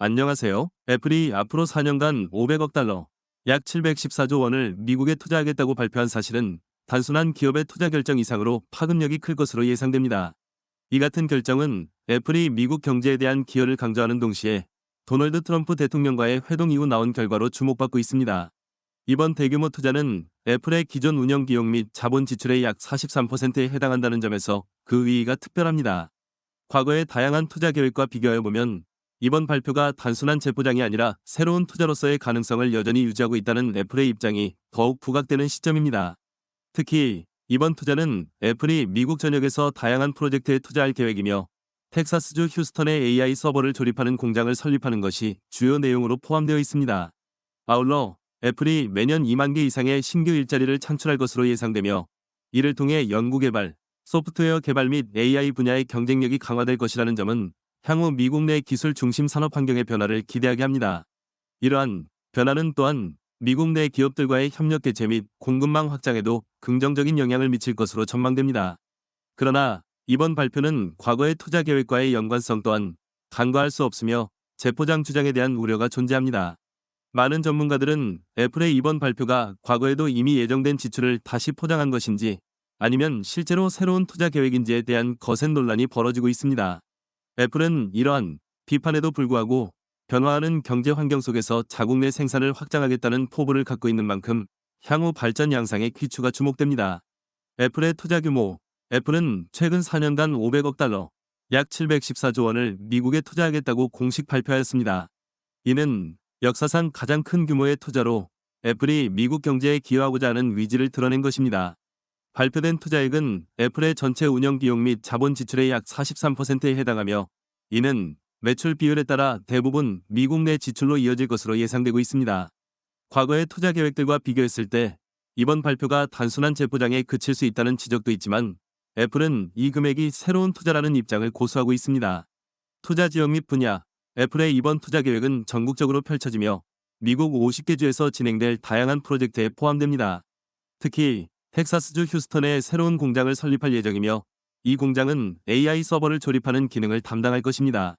안녕하세요. 애플이 앞으로 4년간 500억 달러, 약 714조 원을 미국에 투자하겠다고 발표한 사실은 단순한 기업의 투자 결정 이상으로 파급력이 클 것으로 예상됩니다. 이 같은 결정은 애플이 미국 경제에 대한 기여를 강조하는 동시에 도널드 트럼프 대통령과의 회동 이후 나온 결과로 주목받고 있습니다. 이번 대규모 투자는 애플의 기존 운영 비용 및 자본 지출의 약 43%에 해당한다는 점에서 그 의의가 특별합니다. 과거의 다양한 투자 계획과 비교해보면 이번 발표가 단순한 재포장이 아니라 새로운 투자로서의 가능성을 여전히 유지하고 있다는 애플의 입장이 더욱 부각되는 시점입니다. 특히 이번 투자는 애플이 미국 전역에서 다양한 프로젝트에 투자할 계획이며 텍사스주 휴스턴에 AI 서버를 조립하는 공장을 설립하는 것이 주요 내용으로 포함되어 있습니다. 아울러 애플이 매년 2만 개 이상의 신규 일자리를 창출할 것으로 예상되며 이를 통해 연구개발, 소프트웨어 개발 및 AI 분야의 경쟁력이 강화될 것이라는 점은 향후 미국 내 기술 중심 산업 환경의 변화를 기대하게 합니다. 이러한 변화는 또한 미국 내 기업들과의 협력 개최 및 공급망 확장에도 긍정적인 영향을 미칠 것으로 전망됩니다. 그러나 이번 발표는 과거의 투자 계획과의 연관성 또한 간과할 수 없으며 재포장 주장에 대한 우려가 존재합니다. 많은 전문가들은 애플의 이번 발표가 과거에도 이미 예정된 지출을 다시 포장한 것인지 아니면 실제로 새로운 투자 계획인지에 대한 거센 논란이 벌어지고 있습니다. 애플은 이러한 비판에도 불구하고 변화하는 경제 환경 속에서 자국 내 생산을 확장하겠다는 포부를 갖고 있는 만큼 향후 발전 양상의 귀추가 주목됩니다. 애플의 투자 규모. 애플은 최근 4년간 500억 달러, 약 714조 원을 미국에 투자하겠다고 공식 발표하였습니다. 이는 역사상 가장 큰 규모의 투자로 애플이 미국 경제에 기여하고자 하는 의지를 드러낸 것입니다. 발표된 투자액은 애플의 전체 운영 비용 및 자본 지출의 약 43%에 해당하며 이는 매출 비율에 따라 대부분 미국 내 지출로 이어질 것으로 예상되고 있습니다. 과거의 투자 계획들과 비교했을 때 이번 발표가 단순한 재포장에 그칠 수 있다는 지적도 있지만 애플은 이 금액이 새로운 투자라는 입장을 고수하고 있습니다. 투자 지역 및 분야. 애플의 이번 투자 계획은 전국적으로 펼쳐지며 미국 50개 주에서 진행될 다양한 프로젝트에 포함됩니다. 특히 텍사스주 휴스턴에 새로운 공장을 설립할 예정이며 이 공장은 AI 서버를 조립하는 기능을 담당할 것입니다.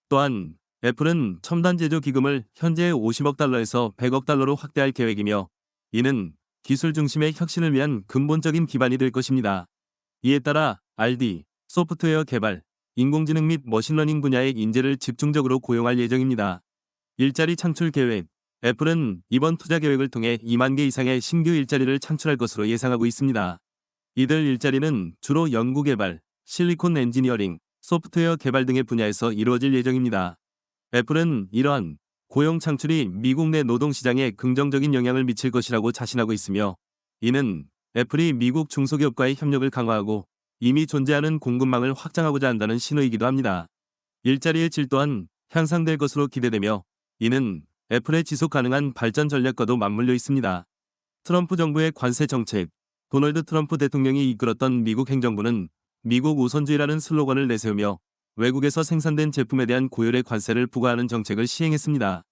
또한 애플은 첨단 제조 기금을 현재의 50억 달러에서 100억 달러로 확대할 계획이며 이는 기술 중심의 혁신을 위한 근본적인 기반이 될 것입니다. 이에 따라 R&D, 소프트웨어 개발, 인공지능 및 머신러닝 분야의 인재를 집중적으로 고용할 예정입니다. 일자리 창출 계획. 애플은 이번 투자 계획을 통해 2만 개 이상의 신규 일자리를 창출할 것으로 예상하고 있습니다. 이들 일자리는 주로 연구개발, 실리콘 엔지니어링, 소프트웨어 개발 등의 분야에서 이루어질 예정입니다. 애플은 이러한 고용 창출이 미국 내 노동시장에 긍정적인 영향을 미칠 것이라고 자신하고 있으며 이는 애플이 미국 중소기업과의 협력을 강화하고 이미 존재하는 공급망을 확장하고자 한다는 신호이기도 합니다. 일자리의 질 또한 향상될 것으로 기대되며 이는 애플의 지속 가능한 발전 전략과도 맞물려 있습니다. 트럼프 정부의 관세 정책. 도널드 트럼프 대통령이 이끌었던 미국 행정부는 미국 우선주의라는 슬로건을 내세우며 외국에서 생산된 제품에 대한 고율의 관세를 부과하는 정책을 시행했습니다.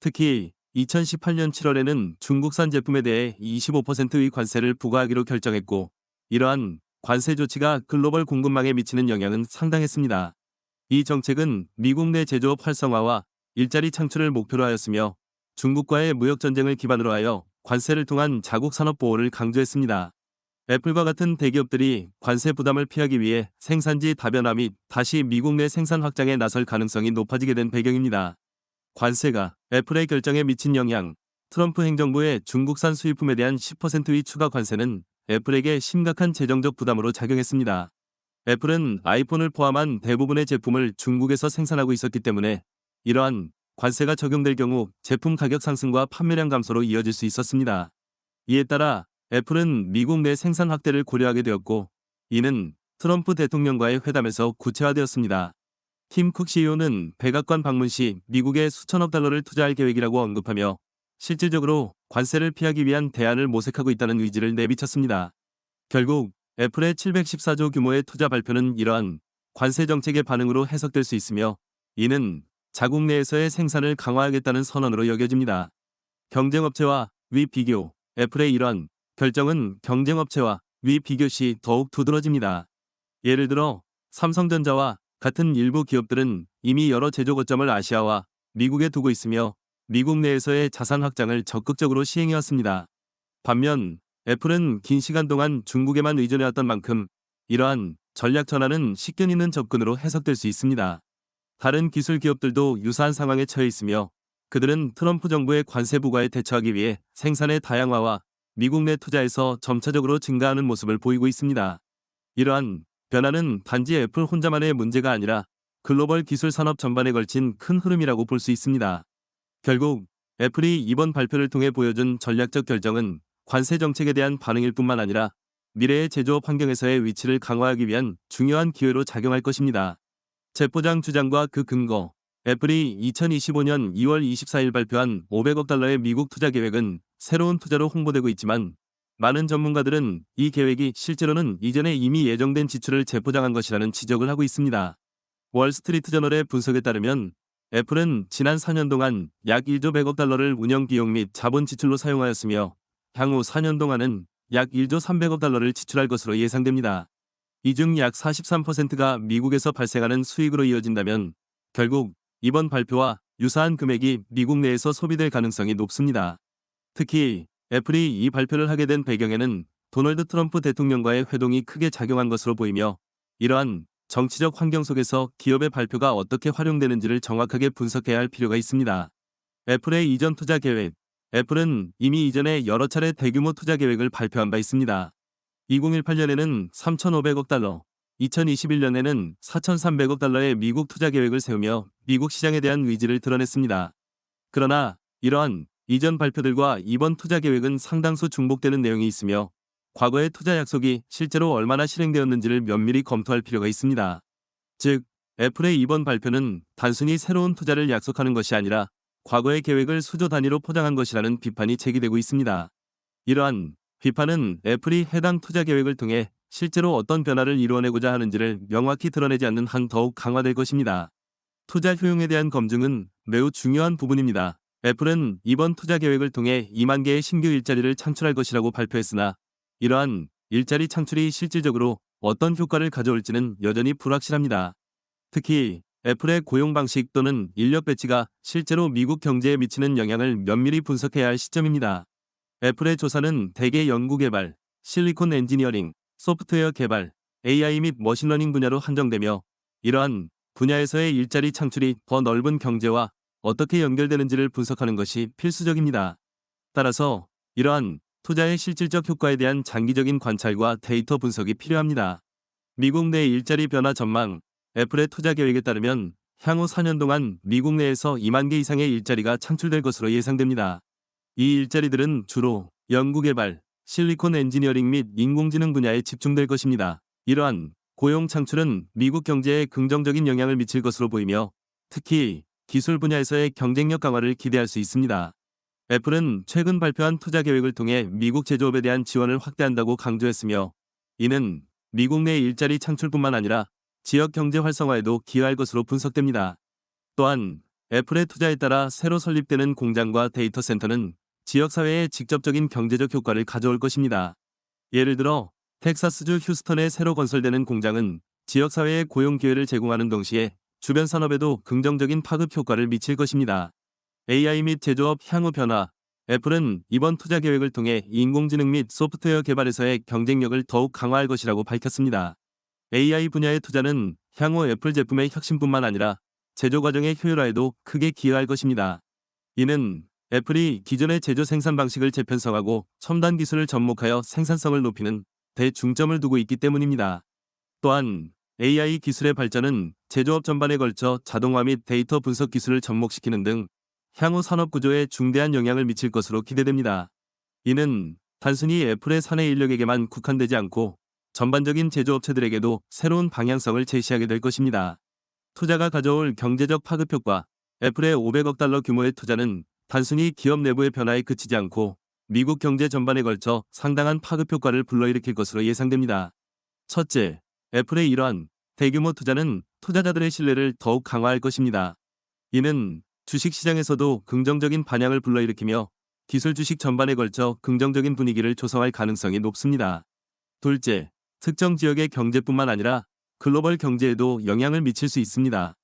특히 2018년 7월에는 중국산 제품에 대해 25%의 관세를 부과하기로 결정했고 이러한 관세 조치가 글로벌 공급망에 미치는 영향은 상당했습니다. 이 정책은 미국 내 제조업 활성화와 일자리 창출을 목표로 하였으며 중국과의 무역 전쟁을 기반으로 하여 관세를 통한 자국 산업 보호를 강조했습니다. 애플과 같은 대기업들이 관세 부담을 피하기 위해 생산지 다변화 및 다시 미국 내 생산 확장에 나설 가능성이 높아지게 된 배경입니다. 관세가 애플의 결정에 미친 영향. 트럼프 행정부의 중국산 수입품에 대한 10%의 추가 관세는 애플에게 심각한 재정적 부담으로 작용했습니다. 애플은 아이폰을 포함한 대부분의 제품을 중국에서 생산하고 있었기 때문에 이러한 관세가 적용될 경우 제품 가격 상승과 판매량 감소로 이어질 수 있었습니다. 이에 따라 애플은 미국 내 생산 확대를 고려하게 되었고 이는 트럼프 대통령과의 회담에서 구체화되었습니다. 팀 쿡 CEO는 백악관 방문 시 미국에 수천억 달러를 투자할 계획이라고 언급하며 실질적으로 관세를 피하기 위한 대안을 모색하고 있다는 의지를 내비쳤습니다. 결국 애플의 714조 규모의 투자 발표는 이러한 관세 정책의 반응으로 해석될 수 있으며 이는 자국 내에서의 생산을 강화하겠다는 선언으로 여겨집니다. 경쟁업체와 위 비교. 애플의 이러한 결정은 경쟁업체와 위 비교 시 더욱 두드러집니다. 예를 들어 삼성전자와 같은 일부 기업들은 이미 여러 제조 거점을 아시아와 미국에 두고 있으며 미국 내에서의 자산 확장을 적극적으로 시행해왔습니다. 반면 애플은 긴 시간 동안 중국에만 의존해왔던 만큼 이러한 전략 전환은 식견 있는 접근으로 해석될 수 있습니다. 다른 기술 기업들도 유사한 상황에 처해 있으며 그들은 트럼프 정부의 관세 부과에 대처하기 위해 생산의 다양화와 미국 내 투자에서 점차적으로 증가하는 모습을 보이고 있습니다. 이러한 변화는 단지 애플 혼자만의 문제가 아니라 글로벌 기술 산업 전반에 걸친 큰 흐름이라고 볼 수 있습니다. 결국 애플이 이번 발표를 통해 보여준 전략적 결정은 관세 정책에 대한 반응일 뿐만 아니라 미래의 제조업 환경에서의 위치를 강화하기 위한 중요한 기회로 작용할 것입니다. 재포장 주장과 그 근거. 애플이 2025년 2월 24일 발표한 500억 달러의 미국 투자 계획은 새로운 투자로 홍보되고 있지만 많은 전문가들은 이 계획이 실제로는 이전에 이미 예정된 지출을 재포장한 것이라는 지적을 하고 있습니다. 월스트리트 저널의 분석에 따르면 애플은 지난 4년 동안 약 1조 100억 달러를 운영 비용 및 자본 지출로 사용하였으며 향후 4년 동안은 약 1조 300억 달러를 지출할 것으로 예상됩니다. 이 중 약 43%가 미국에서 발생하는 수익으로 이어진다면 결국 이번 발표와 유사한 금액이 미국 내에서 소비될 가능성이 높습니다. 특히 애플이 이 발표를 하게 된 배경에는 도널드 트럼프 대통령과의 회동이 크게 작용한 것으로 보이며 이러한 정치적 환경 속에서 기업의 발표가 어떻게 활용되는지를 정확하게 분석해야 할 필요가 있습니다. 애플의 이전 투자 계획. 애플은 이미 이전에 여러 차례 대규모 투자 계획을 발표한 바 있습니다. 2018년에는 3,500억 달러, 2021년에는 4,300억 달러의 미국 투자 계획을 세우며 미국 시장에 대한 의지를 드러냈습니다. 그러나 이러한 이전 발표들과 이번 투자 계획은 상당수 중복되는 내용이 있으며 과거의 투자 약속이 실제로 얼마나 실행되었는지를 면밀히 검토할 필요가 있습니다. 즉, 애플의 이번 발표는 단순히 새로운 투자를 약속하는 것이 아니라 과거의 계획을 수조 단위로 포장한 것이라는 비판이 제기되고 있습니다. 이러한 비판은 애플이 해당 투자 계획을 통해 실제로 어떤 변화를 이루어내고자 하는지를 명확히 드러내지 않는 한 더욱 강화될 것입니다. 투자 효용에 대한 검증은 매우 중요한 부분입니다. 애플은 이번 투자 계획을 통해 2만 개의 신규 일자리를 창출할 것이라고 발표했으나 이러한 일자리 창출이 실질적으로 어떤 효과를 가져올지는 여전히 불확실합니다. 특히 애플의 고용 방식 또는 인력 배치가 실제로 미국 경제에 미치는 영향을 면밀히 분석해야 할 시점입니다. 애플의 조사는 대개 연구개발, 실리콘 엔지니어링, 소프트웨어 개발, AI 및 머신러닝 분야로 한정되며 이러한 분야에서의 일자리 창출이 더 넓은 경제와 어떻게 연결되는지를 분석하는 것이 필수적입니다. 따라서 이러한 투자의 실질적 효과에 대한 장기적인 관찰과 데이터 분석이 필요합니다. 미국 내 일자리 변화 전망. 애플의 투자 계획에 따르면 향후 4년 동안 미국 내에서 2만 개 이상의 일자리가 창출될 것으로 예상됩니다. 이 일자리들은 주로 연구개발, 실리콘 엔지니어링 및 인공지능 분야에 집중될 것입니다. 이러한 고용 창출은 미국 경제에 긍정적인 영향을 미칠 것으로 보이며 특히 기술 분야에서의 경쟁력 강화를 기대할 수 있습니다. 애플은 최근 발표한 투자 계획을 통해 미국 제조업에 대한 지원을 확대한다고 강조했으며 이는 미국 내 일자리 창출뿐만 아니라 지역 경제 활성화에도 기여할 것으로 분석됩니다. 또한 애플의 투자에 따라 새로 설립되는 공장과 데이터 센터는 지역사회에 직접적인 경제적 효과를 가져올 것입니다. 예를 들어 텍사스주 휴스턴에 새로 건설되는 공장은 지역사회에 고용 기회를 제공하는 동시에 주변 산업에도 긍정적인 파급 효과를 미칠 것입니다. AI 및 제조업 향후 변화. 애플은 이번 투자 계획을 통해 인공지능 및 소프트웨어 개발에서의 경쟁력을 더욱 강화할 것이라고 밝혔습니다. AI 분야의 투자는 향후 애플 제품의 혁신뿐만 아니라 제조 과정의 효율화에도 크게 기여할 것입니다. 이는 애플이 기존의 제조 생산 방식을 재편성하고 첨단 기술을 접목하여 생산성을 높이는 대중점을 두고 있기 때문입니다. 또한 AI 기술의 발전은 제조업 전반에 걸쳐 자동화 및 데이터 분석 기술을 접목시키는 등 향후 산업 구조에 중대한 영향을 미칠 것으로 기대됩니다. 이는 단순히 애플의 사내 인력에게만 국한되지 않고 전반적인 제조업체들에게도 새로운 방향성을 제시하게 될 것입니다. 투자가 가져올 경제적 파급 효과. 애플의 500억 달러 규모의 투자는 단순히 기업 내부의 변화에 그치지 않고 미국 경제 전반에 걸쳐 상당한 파급 효과를 불러일으킬 것으로 예상됩니다. 첫째, 애플의 이러한 대규모 투자는 투자자들의 신뢰를 더욱 강화할 것입니다. 이는 주식시장에서도 긍정적인 반향을 불러일으키며 기술 주식 전반에 걸쳐 긍정적인 분위기를 조성할 가능성이 높습니다. 둘째, 특정 지역의 경제뿐만 아니라 글로벌 경제에도 영향을 미칠 수 있습니다.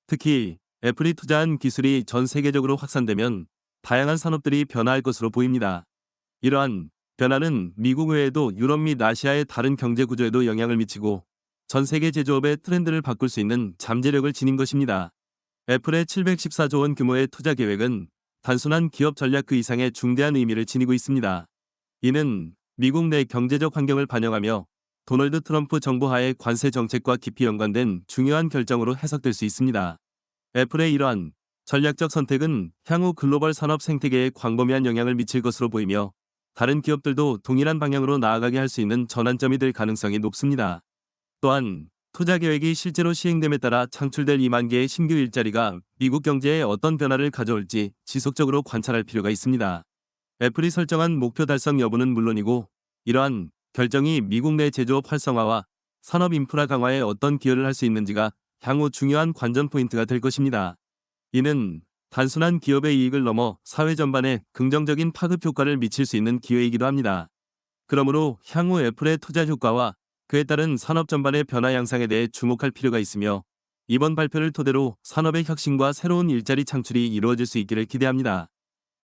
특히 애플이 투자한 기술이 전 세계적으로 확산되면 다양한 산업들이 변화할 것으로 보입니다. 이러한 변화는 미국 외에도 유럽 및 아시아의 다른 경제 구조에도 영향을 미치고 전 세계 제조업의 트렌드를 바꿀 수 있는 잠재력을 지닌 것입니다. 애플의 714조 원 규모의 투자 계획은 단순한 기업 전략 그 이상의 중대한 의미를 지니고 있습니다. 이는 미국 내 경제적 환경을 반영하며 도널드 트럼프 정부 하의 관세 정책과 깊이 연관된 중요한 결정으로 해석될 수 있습니다. 애플의 이러한 전략적 선택은 향후 글로벌 산업 생태계에 광범위한 영향을 미칠 것으로 보이며 다른 기업들도 동일한 방향으로 나아가게 할 수 있는 전환점이 될 가능성이 높습니다. 또한 투자 계획이 실제로 시행됨에 따라 창출될 2만 개의 신규 일자리가 미국 경제에 어떤 변화를 가져올지 지속적으로 관찰할 필요가 있습니다. 애플이 설정한 목표 달성 여부는 물론이고 이러한 결정이 미국 내 제조업 활성화와 산업 인프라 강화에 어떤 기여를 할 수 있는지가 향후 중요한 관전 포인트가 될 것입니다. 이는 단순한 기업의 이익을 넘어 사회 전반에 긍정적인 파급 효과를 미칠 수 있는 기회이기도 합니다. 그러므로 향후 애플의 투자 효과와 그에 따른 산업 전반의 변화 양상에 대해 주목할 필요가 있으며 이번 발표를 토대로 산업의 혁신과 새로운 일자리 창출이 이루어질 수 있기를 기대합니다.